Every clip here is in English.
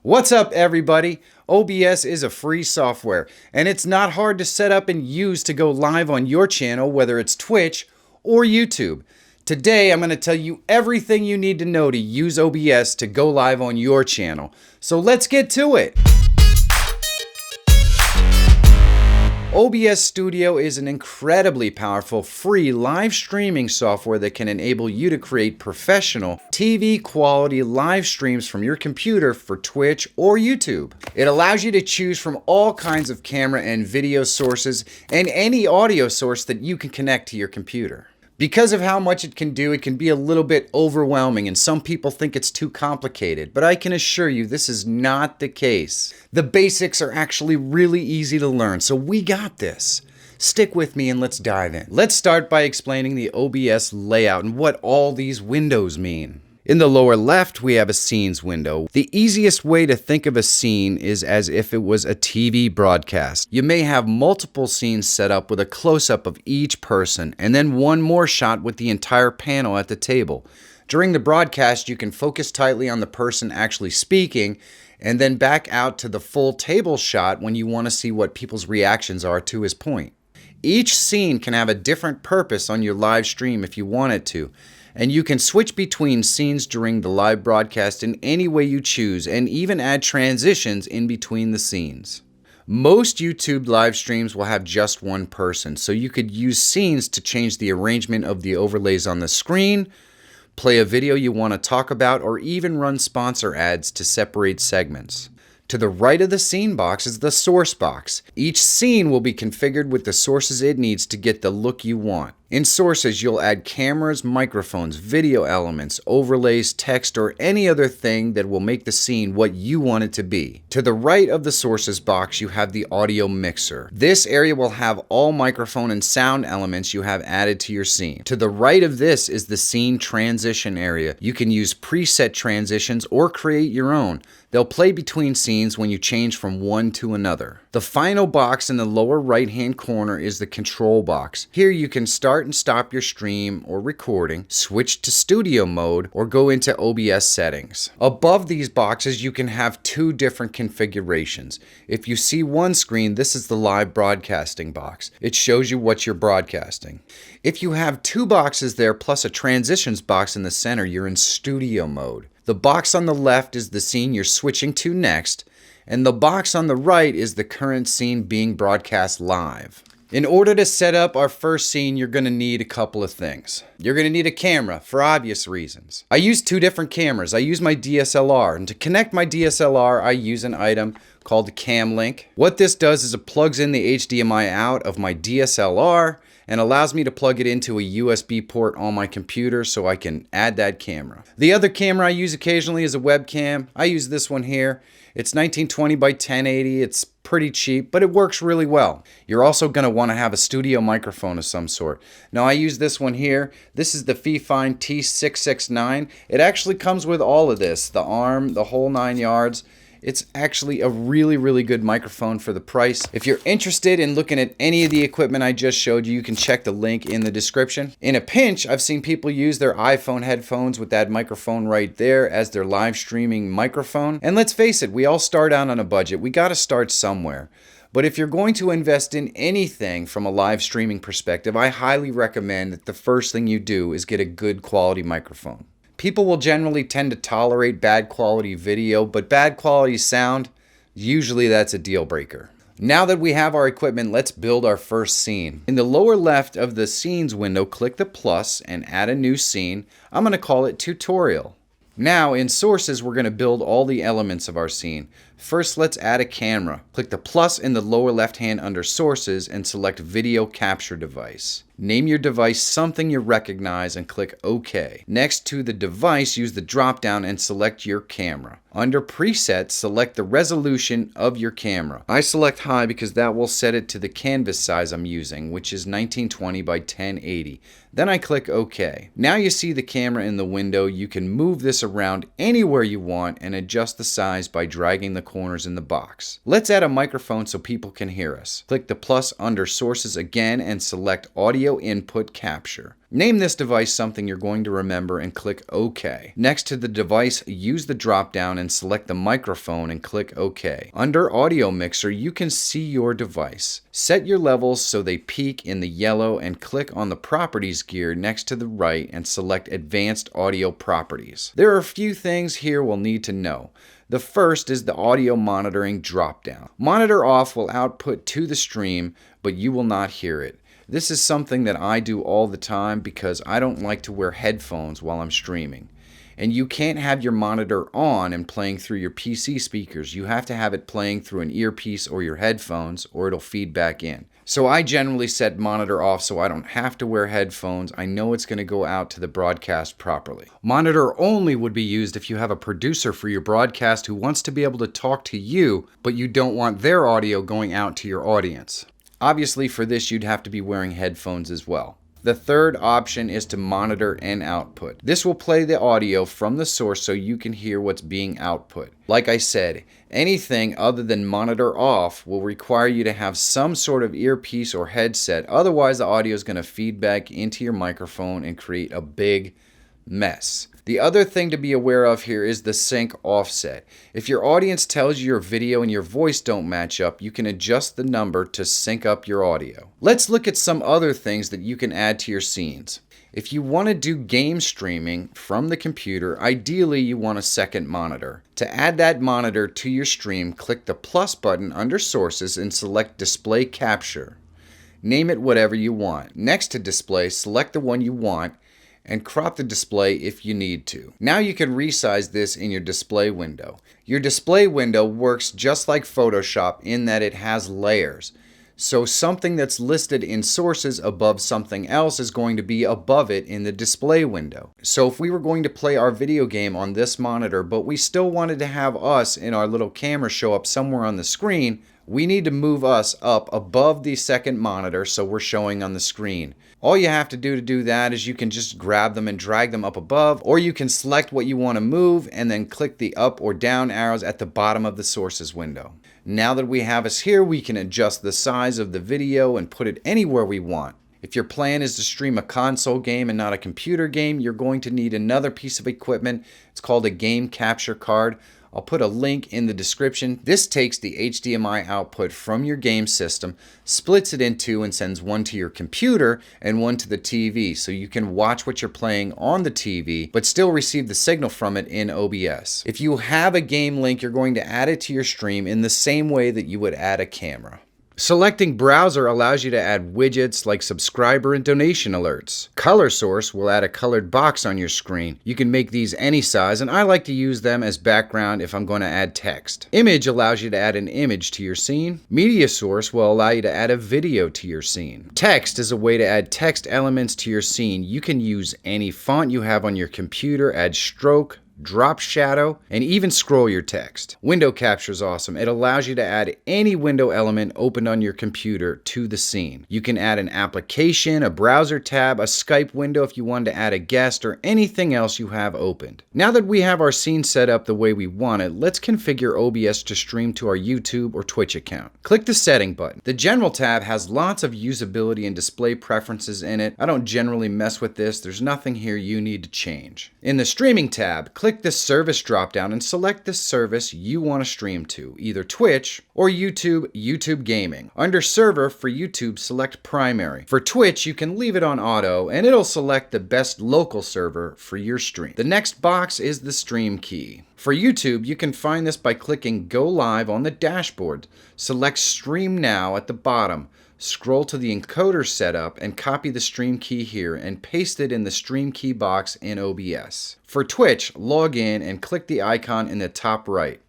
What's up, everybody? OBS is a free software, and it's not hard to set up and use to go live on your channel, whether it's Twitch or YouTube. Today, I'm going to tell you everything you need to know to use OBS to go live on your channel. So let's get to it. OBS Studio is an incredibly powerful free live streaming software that can enable you to create professional TV quality live streams from your computer for Twitch or YouTube. It allows you to choose from all kinds of camera and video sources and any audio source that you can connect to your computer. Because of how much it can do, it can be a little bit overwhelming and some people think it's too complicated, but I can assure you this is not the case. The basics are actually really easy to learn, so we got this. Stick with me and let's dive in. Let's start by explaining the OBS layout and what all these windows mean. In the lower left, we have a scenes window. The easiest way to think of a scene is as if it was a TV broadcast. You may have multiple scenes set up with a close-up of each person, and then one more shot with the entire panel at the table. During the broadcast, you can focus tightly on the person actually speaking, and then back out to the full table shot when you want to see what people's reactions are to his point. Each scene can have a different purpose on your live stream if you want it to. And you can switch between scenes during the live broadcast in any way you choose, and even add transitions in between the scenes. Most YouTube live streams will have just one person, so you could use scenes to change the arrangement of the overlays on the screen, play a video you want to talk about, or even run sponsor ads to separate segments. To the right of the scene box is the source box. Each scene will be configured with the sources it needs to get the look you want. In sources, you'll add cameras, microphones, video elements, overlays, text, or any other thing that will make the scene what you want it to be. To the right of the sources box, you have the audio mixer. This area will have all microphone and sound elements you have added to your scene. To the right of this is the scene transition area. You can use preset transitions or create your own. They'll play between scenes when you change from one to another. The final box in the lower right-hand corner is the control box. Here you can start and stop your stream or recording, switch to studio mode, or go into OBS settings. Above these boxes, you can have two different configurations. If you see one screen, this is the live broadcasting box. It shows you what you're broadcasting. If you have two boxes there plus a transitions box in the center, you're in studio mode. The box on the left is the scene you're switching to next, and the box on the right is the current scene being broadcast live. In order to set up our first scene, you're going to need a couple of things. You're going to need a camera for obvious reasons. I use two different cameras. I use my DSLR, and to connect my DSLR, I use an item called the Cam Link. What this does is it plugs in the HDMI out of my DSLR and allows me to plug it into a USB port on my computer so I can add that camera. The other camera I use occasionally is a webcam. I use this one here. It's 1920 by 1080. It's pretty cheap, but it works really well. You're also going to want to have a studio microphone of some sort. Now I use this one here. This is the Fifine T669. It actually comes with all of this, the arm, the whole 9 yards. It's actually a really good microphone for the price. If you're interested in looking at any of the equipment I just showed you, you can check the link in the description. In a pinch, I've seen people use their iPhone headphones with that microphone right there as their live streaming microphone. And let's face it, we all start out on a budget. We got to start somewhere. But if you're going to invest in anything from a live streaming perspective, I highly recommend that the first thing you do is get a good quality microphone. People will generally tend to tolerate bad quality video, but bad quality sound, usually that's a deal breaker. Now that we have our equipment, let's build our first scene. In the lower left of the scenes window, click the plus and add a new scene. I'm going to call it tutorial. Now in sources, we're going to build all the elements of our scene. First, let's add a camera. Click the plus in the lower left hand under sources and select video capture device. Name your device something you recognize and click OK. Next to the device, use the drop down and select your camera. Under presets, select the resolution of your camera. I select high because that will set it to the canvas size I'm using, which is 1920 by 1080. Then I click OK. Now you see the camera in the window. You can move this around anywhere you want and adjust the size by dragging the corners in the box. Let's add a microphone so people can hear us. Click the plus under sources again and select audio input capture. Name this device something you're going to remember and click OK. Next to the device, use the drop-down and select the microphone and click OK. Under Audio Mixer, you can see your device. Set your levels so they peak in the yellow and click on the Properties gear next to the right and select Advanced Audio Properties. There are a few things here we'll need to know. The first is the audio monitoring drop-down. Monitor off will output to the stream, but you will not hear it. This is something that I do all the time because I don't like to wear headphones while I'm streaming. And you can't have your monitor on and playing through your PC speakers. You have to have it playing through an earpiece or your headphones or it'll feed back in. So I generally set monitor off so I don't have to wear headphones. I know it's going to go out to the broadcast properly. Monitor only would be used if you have a producer for your broadcast who wants to be able to talk to you, but you don't want their audio going out to your audience. Obviously, for this, you'd have to be wearing headphones as well. The third option is to monitor and output. This will play the audio from the source so you can hear what's being output. Like I said, anything other than monitor off will require you to have some sort of earpiece or headset. Otherwise, the audio is going to feed back into your microphone and create a big mess. The other thing to be aware of here is the sync offset. If your audience tells you your video and your voice don't match up, you can adjust the number to sync up your audio. Let's look at some other things that you can add to your scenes. If you want to do game streaming from the computer, ideally you want a second monitor. To add that monitor to your stream, click the plus button under Sources and select Display Capture. Name it whatever you want. Next to Display, select the one you want and crop the display if you need to. Now you can resize this in your display window. Your display window works just like Photoshop in that it has layers. So something that's listed in sources above something else is going to be above it in the display window. So if we were going to play our video game on this monitor, but we still wanted to have us in our little camera show up somewhere on the screen, we need to move us up above the second monitor so we're showing on the screen. All you have to do that is you can just grab them and drag them up above, or you can select what you want to move and then click the up or down arrows at the bottom of the sources window. Now that we have us here, we can adjust the size of the video and put it anywhere we want. If your plan is to stream a console game and not a computer game, you're going to need another piece of equipment. It's called a game capture card. I'll put a link in the description. This takes the HDMI output from your game system, splits it in two, and sends one to your computer and one to the TV, so you can watch what you're playing on the TV, but still receive the signal from it in OBS. If you have a game link, you're going to add it to your stream in the same way that you would add a camera. Selecting browser allows you to add widgets like subscriber and donation alerts. Color source will add a colored box on your screen. You can make these any size, and I like to use them as background if I'm going to add text. Image allows you to add an image to your scene. Media source will allow you to add a video to your scene. Text is a way to add text elements to your scene. You can use any font you have on your computer, add stroke, drop shadow, and even scroll your text. Window capture is awesome. It allows you to add any window element opened on your computer to the scene. You can add an application, a browser tab, a Skype window if you wanted to add a guest, or anything else you have opened. Now that we have our scene set up the way we want it, let's configure OBS to stream to our YouTube or Twitch account. Click the setting button. The general tab has lots of usability and display preferences in it. I don't generally mess with this. There's nothing here you need to change. In the streaming tab, click the service dropdown and select the service you want to stream to, either Twitch or YouTube Gaming. Under server for YouTube, select primary. For Twitch, you can leave it on auto and it'll select the best local server for your stream. The next box is the stream key. For YouTube, you can find this by clicking Go Live on the dashboard. Select Stream Now at the bottom. Scroll to the encoder setup and copy the stream key here and paste it in the stream key box in OBS. For Twitch, log in and click the icon in the top right.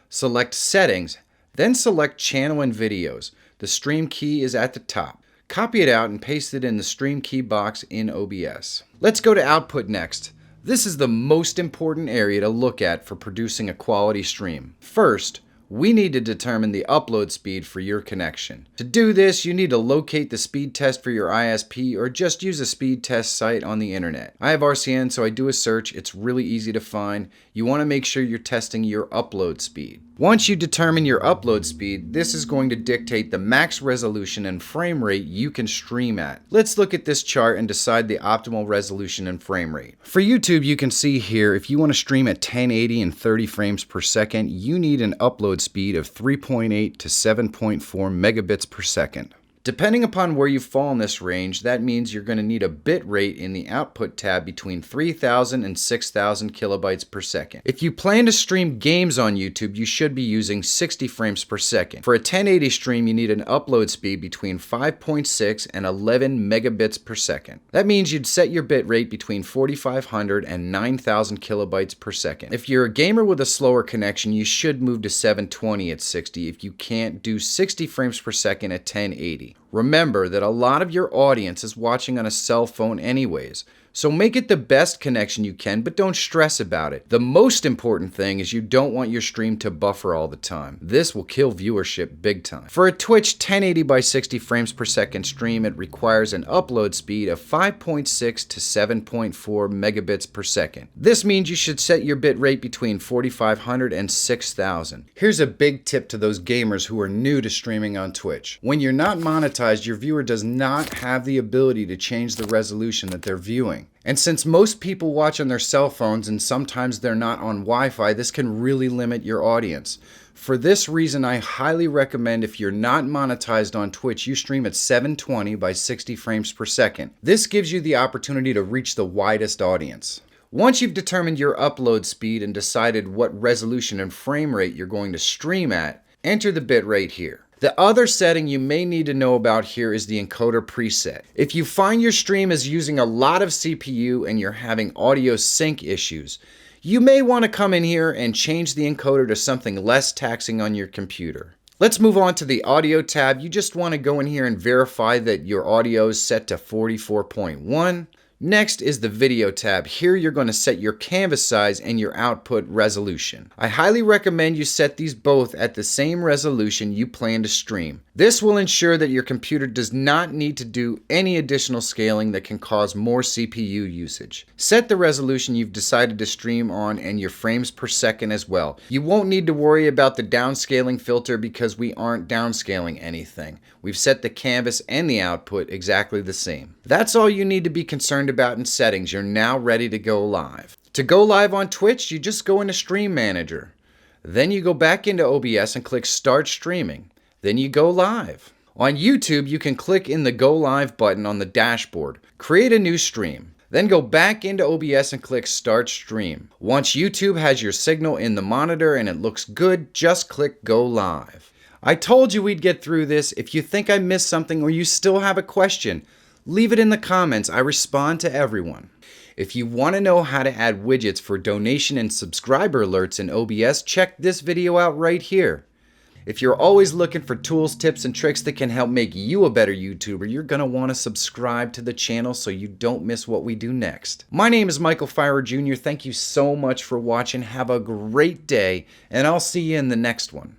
Select Settings, then select Channel and Videos. The stream key is at the top. Copy it out and paste it in the stream key box in OBS. Let's go to Output next. This is the most important area to look at for producing a quality stream. First, we need to determine the upload speed for your connection. To do this, you need to locate the speed test for your ISP or just use a speed test site on the internet. I have RCN, so I do a search. It's really easy to find. You want to make sure you're testing your upload speed. Once you determine your upload speed, this is going to dictate the max resolution and frame rate you can stream at. Let's look at this chart and decide the optimal resolution and frame rate. For YouTube, you can see here, if you want to stream at 1080 and 30 frames per second, you need an upload speed of 3.8 to 7.4 megabits per second. Depending upon where you fall in this range, that means you're going to need a bit rate in the output tab between 3000 and 6000 kilobytes per second. If you plan to stream games on YouTube, you should be using 60 frames per second. For a 1080 stream, you need an upload speed between 5.6 and 11 megabits per second. That means you'd set your bit rate between 4500 and 9000 kilobytes per second. If you're a gamer with a slower connection, you should move to 720 at 60 if you can't do 60 frames per second at 1080. Remember that a lot of your audience is watching on a cell phone anyways, so make it the best connection you can, but don't stress about it. The most important thing is you don't want your stream to buffer all the time. This will kill viewership big time. For a Twitch 1080 by 60 frames per second stream, it requires an upload speed of 5.6 to 7.4 megabits per second. This means you should set your bit rate between 4500 and 6000. Here's a big tip to those gamers who are new to streaming on Twitch. When you're not monetized, your viewer does not have the ability to change the resolution that they're viewing. And since most people watch on their cell phones and sometimes they're not on Wi-Fi, this can really limit your audience. For this reason, I highly recommend if you're not monetized on Twitch, you stream at 720 by 60 frames per second. This gives you the opportunity to reach the widest audience. Once you've determined your upload speed and decided what resolution and frame rate you're going to stream at, enter the bit rate here. The other setting you may need to know about here is the encoder preset. If you find your stream is using a lot of CPU and you're having audio sync issues, you may want to come in here and change the encoder to something less taxing on your computer. Let's move on to the audio tab. You just want to go in here and verify that your audio is set to 44.1. Next is the video tab. Here you're going to set your canvas size and your output resolution. I highly recommend you set these both at the same resolution you plan to stream. This will ensure that your computer does not need to do any additional scaling that can cause more CPU usage. Set the resolution you've decided to stream on and your frames per second as well. You won't need to worry about the downscaling filter because we aren't downscaling anything. We've set the canvas and the output exactly the same. That's all you need to be concerned about in settings. You're now ready to go live. To go live on Twitch, you just go into Stream Manager. Then you go back into OBS and click Start Streaming. Then you go live. On YouTube, you can click in the Go Live button on the dashboard. Create a new stream. Then go back into OBS and click Start Stream. Once YouTube has your signal in the monitor and it looks good, just click Go Live. I told you we'd get through this. If you think I missed something or you still have a question, leave it in the comments. I respond to everyone. If you want to know how to add widgets for donation and subscriber alerts in OBS, check this video out right here. If you're always looking for tools, tips, and tricks that can help make you a better YouTuber, you're going to want to subscribe to the channel so you don't miss what we do next. My name is Michael Fira Jr. Thank you so much for watching. Have a great day, and I'll see you in the next one.